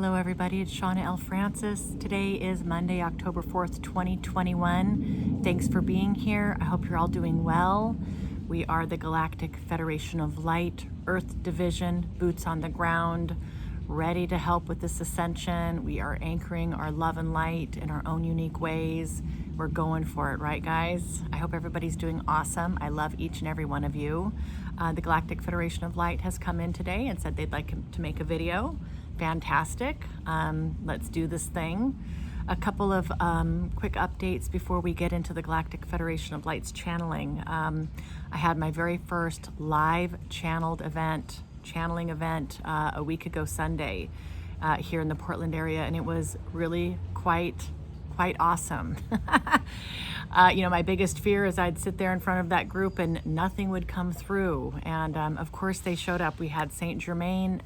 Hello everybody, it's Shawna L. Today is Monday, October 4th, 2021. Thanks for being here. I hope you're all doing well. We are the Galactic Federation of Light, Earth Division, boots on the ground, ready to help with this ascension. We are anchoring our love and light in our own unique ways. We're going for it, right guys? I hope everybody's doing awesome. I love each and every one of you. The Galactic Federation of Light has come in today and said they'd like to make a video. Fantastic. Let's do this thing. A couple of quick updates before we get into the Galactic Federation of Light's channeling. I had my very first live channeling event a week ago Sunday here in the Portland area, and it was really quite awesome. My biggest fear is I'd sit there in front of that group and nothing would come through, and of course they showed up. We had Saint Germain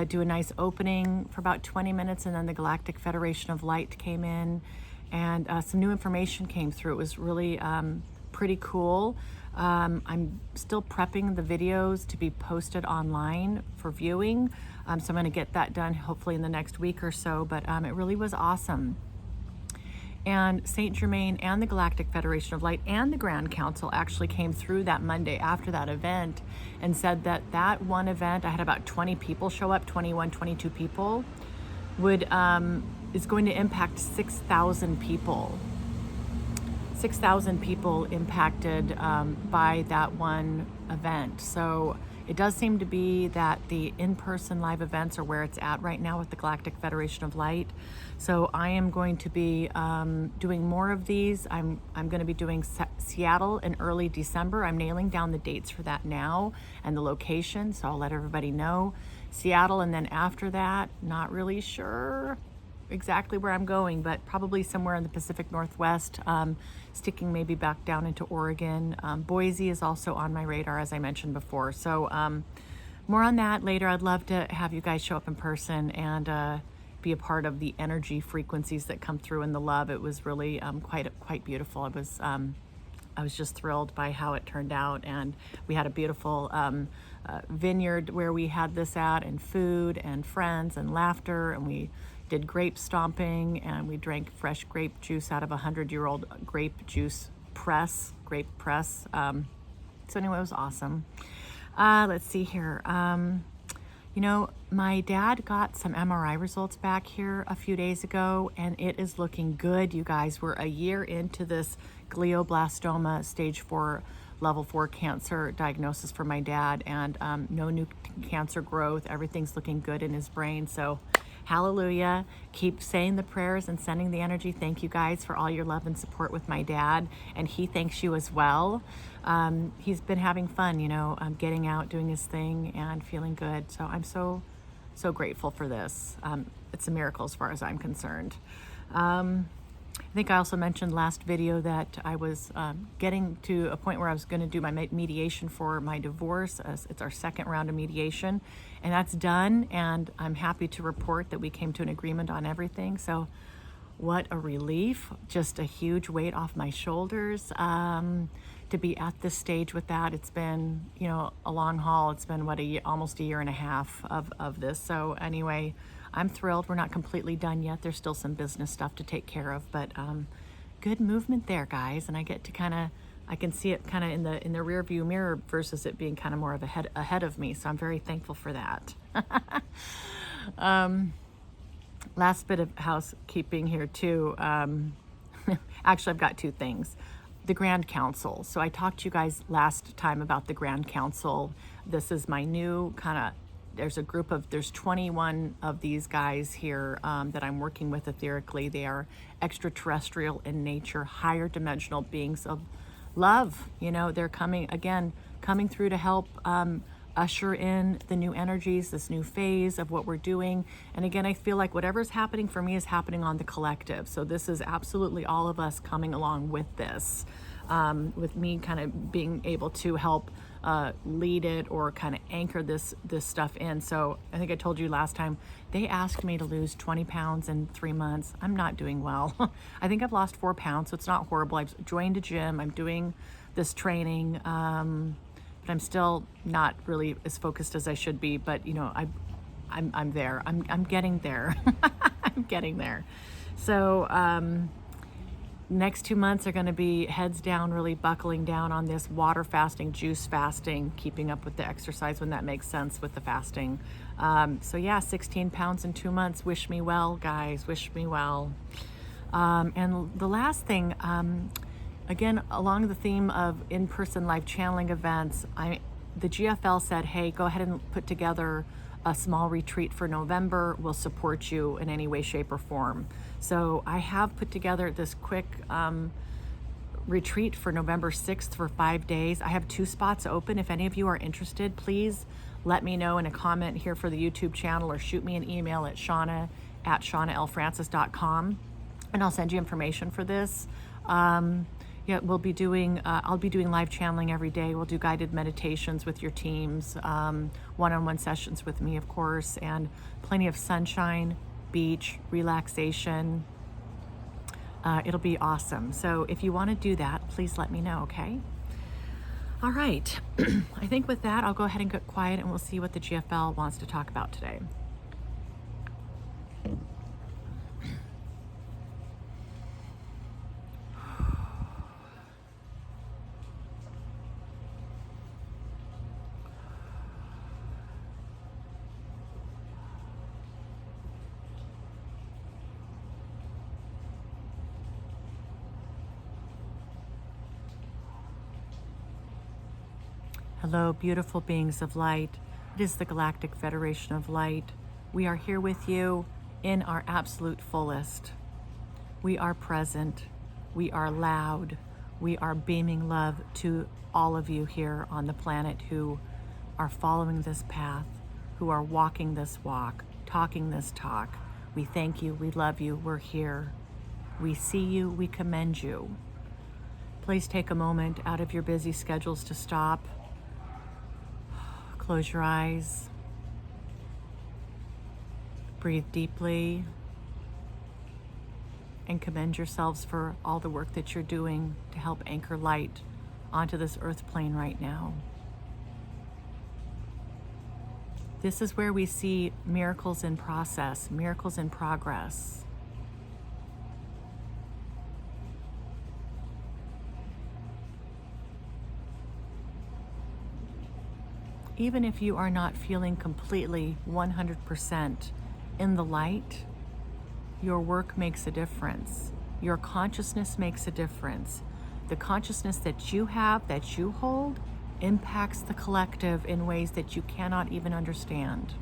do a nice opening for about 20 minutes, and then the Galactic Federation of Light came in, and some new information came through. It was really pretty cool. I'm still prepping the videos to be posted online for viewing, so I'm going to get that done hopefully in the next week or so, but it really was awesome. And Saint Germain and the Galactic Federation of Light and the Grand Council actually came through that Monday after that event and said that that one event, I had about 20 people show up, 21, 22 people, is going to impact 6,000 people. 6,000 people impacted by that one event. So it does seem to be that the in-person live events are where it's at right now with the Galactic Federation of Light. So I am going to be doing more of these. I'm going to be doing Seattle in early December. I'm nailing down the dates for that now and the location, so I'll let everybody know. Seattle, and then after that, not really sure exactly where I'm going, but probably somewhere in the Pacific Northwest, sticking maybe back down into Oregon. Boise is also on my radar, as I mentioned before. So more on that later. I'd love to have you guys show up in person and be a part of the energy frequencies that come through and the love. It was really quite beautiful. I was just thrilled by how it turned out, and we had a beautiful vineyard where we had this at, and food and friends and laughter, and we did grape stomping, and we drank fresh grape juice out of a 100-year-old grape press. So anyway, it was awesome. Let's see here. My dad got some MRI results back here a few days ago, and it is looking good, you guys. We're a year into this glioblastoma stage 4 level 4 cancer diagnosis for my dad, and no new cancer growth. Everything's looking good in his brain. So hallelujah. Keep saying the prayers and sending the energy. Thank you guys for all your love and support with my dad, and he thanks you as well. He's been having fun, getting out, doing his thing, and feeling good. So I'm so grateful for this. It's a miracle as far as I'm concerned. I think I also mentioned last video that I was getting to a point where I was going to do my mediation for my divorce. It's our second round of mediation, and that's done, and I'm happy to report that we came to an agreement on everything. So what a relief, just a huge weight off my shoulders to be at this stage with that. It's been, a long haul. It's been almost a year and a half of this. So anyway, I'm thrilled. We're not completely done yet. There's still some business stuff to take care of, but good movement there, guys. And I get to I can see it kind of in the rear view mirror versus it being kind of more of ahead of me. So I'm very thankful for that. Last bit of housekeeping here too. Actually, I've got two things. The Grand Council. So I talked to you guys last time about the Grand Council. This is my new there's 21 of these guys here that I'm working with etherically. They are extraterrestrial in nature, higher dimensional beings of love. They're coming through to help usher in the new energies, this new phase of what we're doing. And again, I feel like whatever's happening for me is happening on the collective. So this is absolutely all of us coming along with this, with me kind of being able to help lead it or kind of anchor this stuff in. So I think I told you last time, they asked me to lose 20 pounds in 3 months. I'm not doing well. I think I've lost 4 pounds, so it's not horrible. I've joined a gym. I'm doing this training. But I'm still not really as focused as I should be. But I'm there. I'm getting there. I'm getting there. So next 2 months are going to be heads down, really buckling down on this water fasting, juice fasting, keeping up with the exercise when that makes sense with the fasting. So yeah, 16 pounds in 2 months. Wish me well, guys. Wish me well. And the last thing, again, along the theme of in-person live channeling events, the GFL said, hey, go ahead and put together a small retreat for November. We'll support you in any way, shape, or form. So I have put together this quick retreat for November 6th for 5 days. I have 2 spots open. If any of you are interested, please let me know in a comment here for the YouTube channel, or shoot me an email at shawnalfrancis.com, and I'll send you information for this. Yeah, I'll be doing live channeling every day. We'll do guided meditations with your teams, one-on-one sessions with me, of course, and plenty of sunshine, beach, relaxation. It'll be awesome. So if you want to do that, please let me know, okay? All right. I think with that, I'll go ahead and get quiet, and we'll see what the GFL wants to talk about today. Hello, beautiful beings of light. It is the Galactic Federation of Light. We are here with you in our absolute fullest. We are present. We are loud. We are beaming love to all of you here on the planet who are following this path, who are walking this walk, talking this talk. We thank you. We love you. We're here. We see you. We commend you. Please take a moment out of your busy schedules to stop. Close your eyes. Breathe deeply. And commend yourselves for all the work that you're doing to help anchor light onto this earth plane right now. This is where we see miracles in process, miracles in progress. Even if you are not feeling completely 100% in the light, your work makes a difference. Your consciousness makes a difference. The consciousness that you have, that you hold, impacts the collective in ways that you cannot even understand.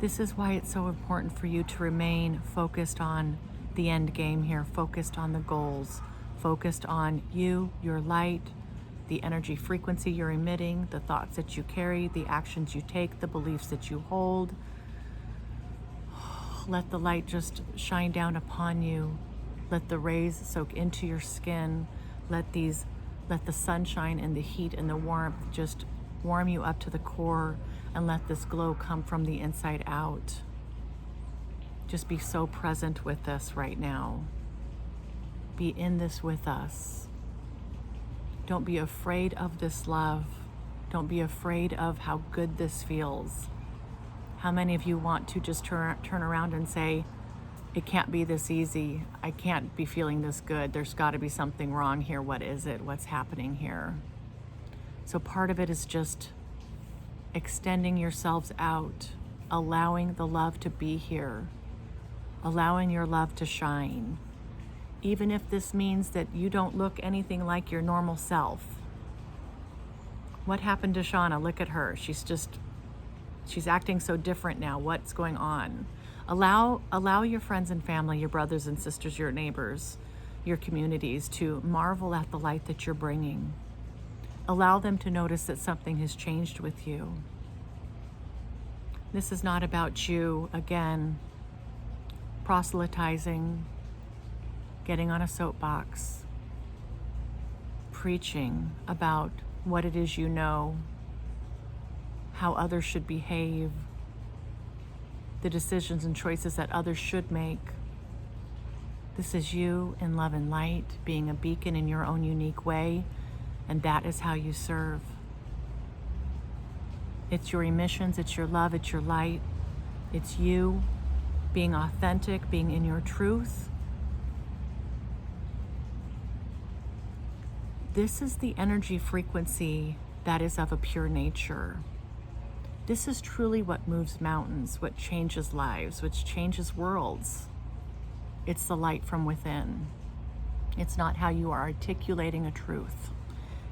This is why it's so important for you to remain focused on the end game here, focused on the goals, focused on you, your light, the energy frequency you're emitting, the thoughts that you carry, the actions you take, the beliefs that you hold. Let the light just shine down upon you. Let the rays soak into your skin. Let the sunshine and the heat and the warmth just warm you up to the core, and let this glow come from the inside out. Just be so present with us right now. Be in this with us. Don't be afraid of this love. Don't be afraid of how good this feels. How many of you want to just turn around and say, it can't be this easy. I can't be feeling this good. There's got to be something wrong here. What is it? What's happening here? So part of it is just extending yourselves out, allowing the love to be here, allowing your love to shine. Even if this means that you don't look anything like your normal self. What happened to Shawna? Look at her. She's acting so different now. What's going on? Allow your friends and family, your brothers and sisters, your neighbors, your communities to marvel at the light that you're bringing. Allow them to notice that something has changed with you. This is not about you, again, proselytizing, getting on a soapbox, preaching about what it is you know, how others should behave, the decisions and choices that others should make. This is you in love and light, being a beacon in your own unique way, and that is how you serve. It's your emissions, it's your love, it's your light. It's you being authentic, being in your truth. This is the energy frequency that is of a pure nature. This is truly what moves mountains, what changes lives, which changes worlds. It's the light from within. It's not how you are articulating a truth.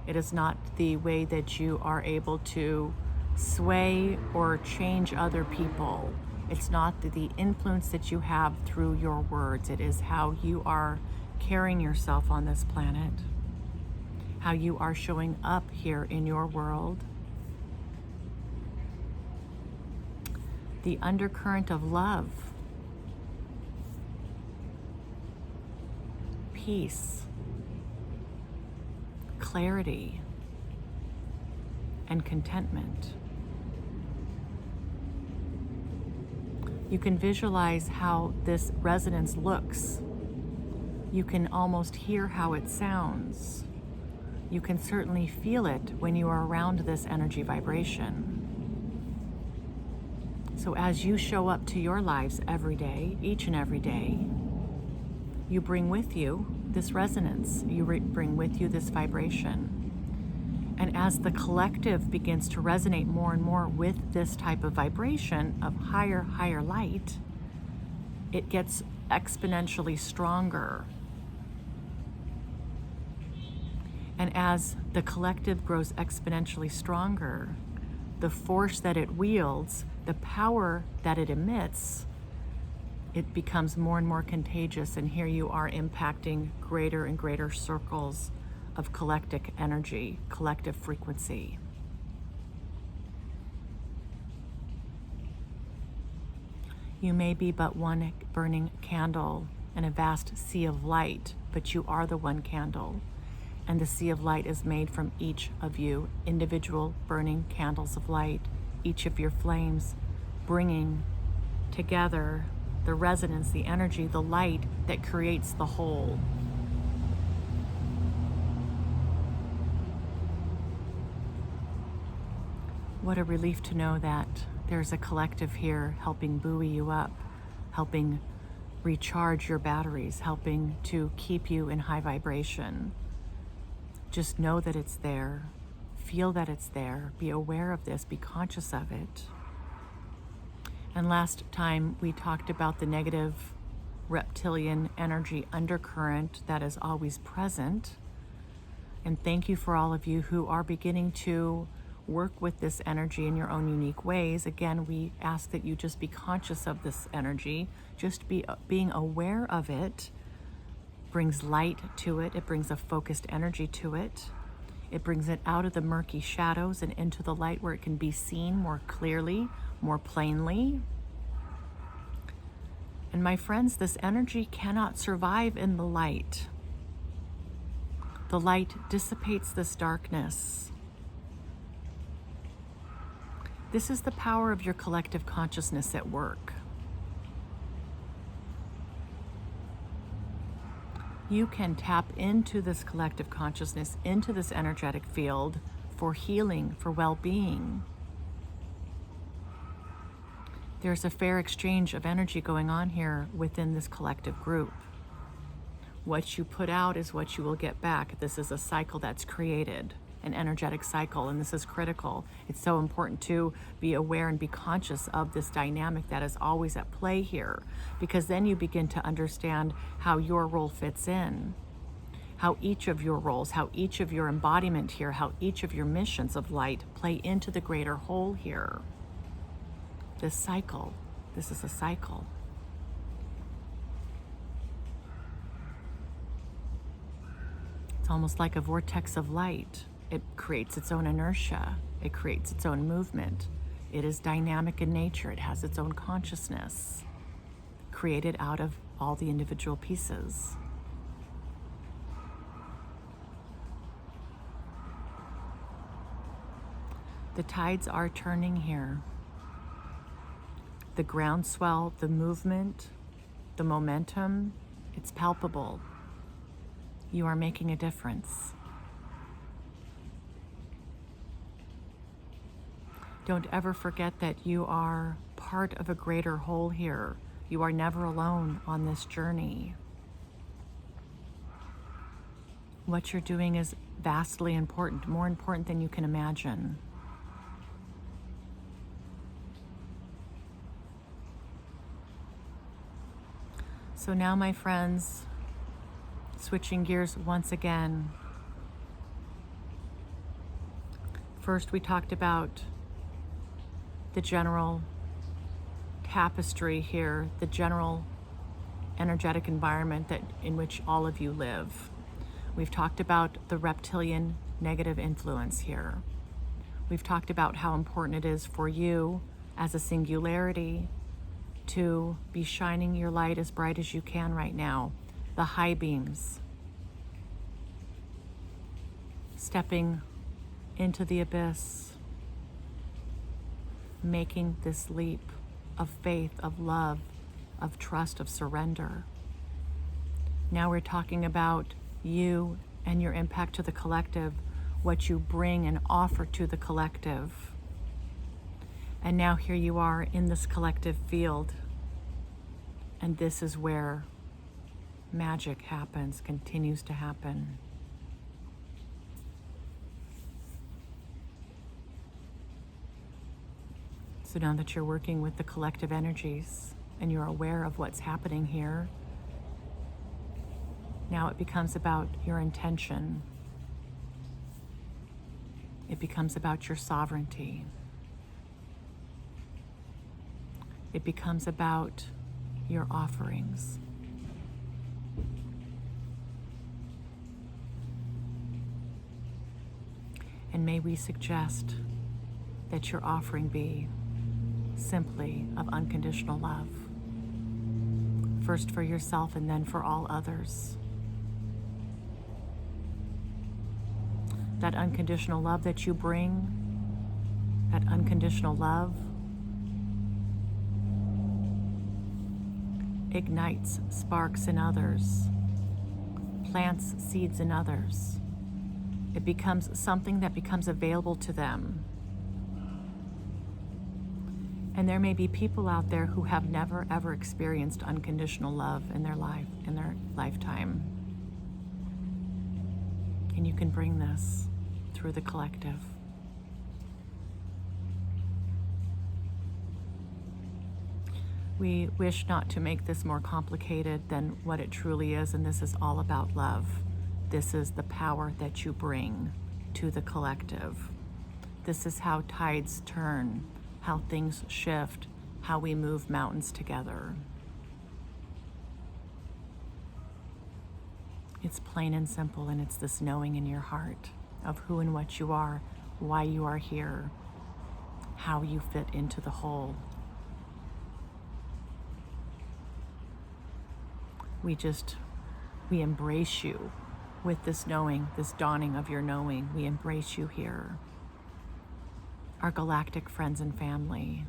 It is not the way that you are able to sway or change other people. It's not the influence that you have through your words. It is how you are carrying yourself on this planet, how you are showing up here in your world. The undercurrent of love, peace, clarity, and contentment. You can visualize how this resonance looks. You can almost hear how it sounds. You can certainly feel it when you are around this energy vibration. So as you show up to your lives every day, each and every day, you bring with you this resonance. You bring with you this vibration. And as the collective begins to resonate more and more with this type of vibration of higher light, it gets exponentially stronger. And as the collective grows exponentially stronger, the force that it wields, the power that it emits, it becomes more and more contagious. And here you are impacting greater and greater circles of collective energy, collective frequency. You may be but one burning candle in a vast sea of light, but you are the one candle. And the sea of light is made from each of you, individual burning candles of light, each of your flames, bringing together the resonance, the energy, the light that creates the whole. What a relief to know that there's a collective here helping buoy you up, helping recharge your batteries, helping to keep you in high vibration. Just know that it's there. Feel that it's there. Be aware of this. Be conscious of it. And last time we talked about the negative reptilian energy undercurrent that is always present. And thank you for all of you who are beginning to work with this energy in your own unique ways. Again, we ask that you just be conscious of this energy. Just being aware of it brings light to it. It brings a focused energy to it. It brings it out of the murky shadows and into the light where it can be seen more clearly, more plainly. And my friends, this energy cannot survive in the light. The light dissipates this darkness. This is the power of your collective consciousness at work. You can tap into this collective consciousness, into this energetic field for healing, for well-being. There's a fair exchange of energy going on here within this collective group. What you put out is what you will get back. This is a cycle that's created, an energetic cycle, and this is critical. It's so important to be aware and be conscious of this dynamic that is always at play here, because then you begin to understand how your role fits in, how each of your roles, how each of your embodiment here, how each of your missions of light play into the greater whole here. This cycle, this is a cycle. It's almost like a vortex of light. It creates its own inertia. It creates its own movement. It is dynamic in nature. It has its own consciousness, created out of all the individual pieces. The tides are turning here. The groundswell, the movement, the momentum, it's palpable. You are making a difference. Don't ever forget that you are part of a greater whole here. You are never alone on this journey. What you're doing is vastly important, more important than you can imagine. So now, my friends, switching gears once again. First, we talked about the general tapestry here, the general energetic environment in which all of you live. We've talked about the reptilian negative influence here. We've talked about how important it is for you as a singularity to be shining your light as bright as you can right now. The high beams. Stepping into the abyss. Making this leap of faith, of love, of trust, of surrender. Now we're talking about you and your impact to the collective, what you bring and offer to the collective. And now here you are in this collective field, and this is where magic happens, continues to happen. So now that you're working with the collective energies and you're aware of what's happening here, now it becomes about your intention. It becomes about your sovereignty. It becomes about your offerings. And may we suggest that your offering be simply of unconditional love. First for yourself and then for all others. That unconditional love that you bring, that unconditional love ignites sparks in others, plants seeds in others. It becomes something that becomes available to them. And there may be people out there who have never ever experienced unconditional love in their life, in their lifetime. And you can bring this through the collective. We wish not to make this more complicated than what it truly is, and this is all about love. This is the power that you bring to the collective. This is how tides turn, how things shift, how we move mountains together. It's plain and simple, and it's this knowing in your heart of who and what you are, why you are here, how you fit into the whole. We embrace you with this knowing, this dawning of your knowing. We embrace you here, our galactic friends and family.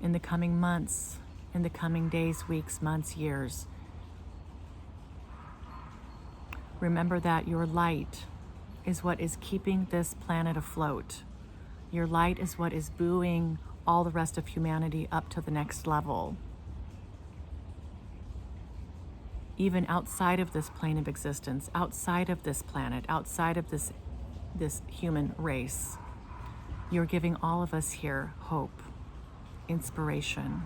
In the coming months, in the coming days, weeks, months, years, remember that your light is what is keeping this planet afloat. Your light is what is buoying all the rest of humanity up to the next level. Even outside of this plane of existence, outside of this planet, outside of this human race, you're giving all of us here hope, inspiration.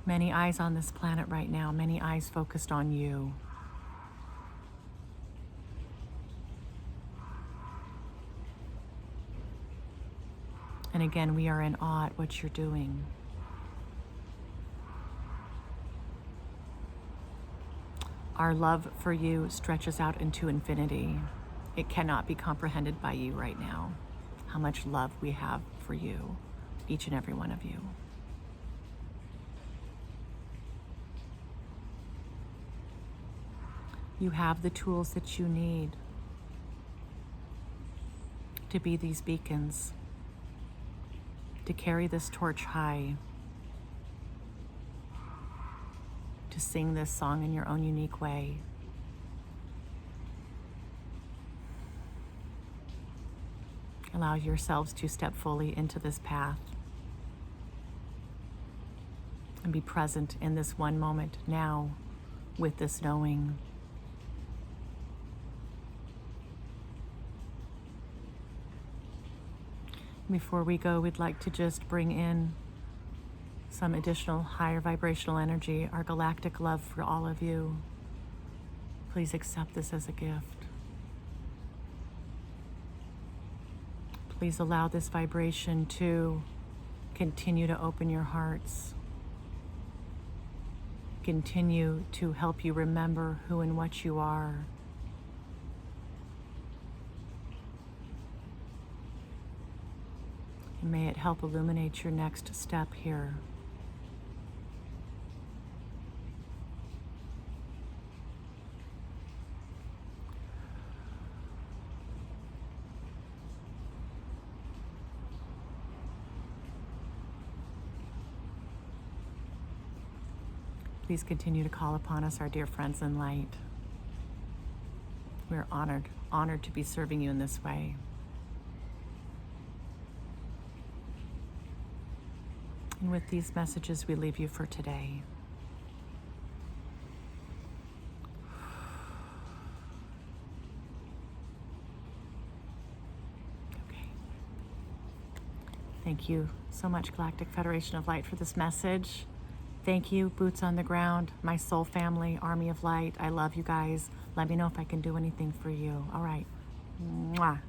Many eyes on this planet right now, many eyes focused on you. And again, we are in awe at what you're doing. Our love for you stretches out into infinity. It cannot be comprehended by you right now, how much love we have for you, each and every one of you. You have the tools that you need to be these beacons, to carry this torch high, to sing this song in your own unique way. Allow yourselves to step fully into this path and be present in this one moment now with this knowing. Before we go, we'd like to just bring in some additional higher vibrational energy, our galactic love for all of you. Please accept this as a gift. Please allow this vibration to continue to open your hearts. Continue to help you remember who and what you are. And may it help illuminate your next step here. Please continue to call upon us, our dear friends in light. We're honored to be serving you in this way. And with these messages, we leave you for today. Okay. Thank you so much, Galactic Federation of Light, for this message. Thank you, boots on the ground, my soul family, Army of Light. I love you guys. Let me know if I can do anything for you. All right. Mwah.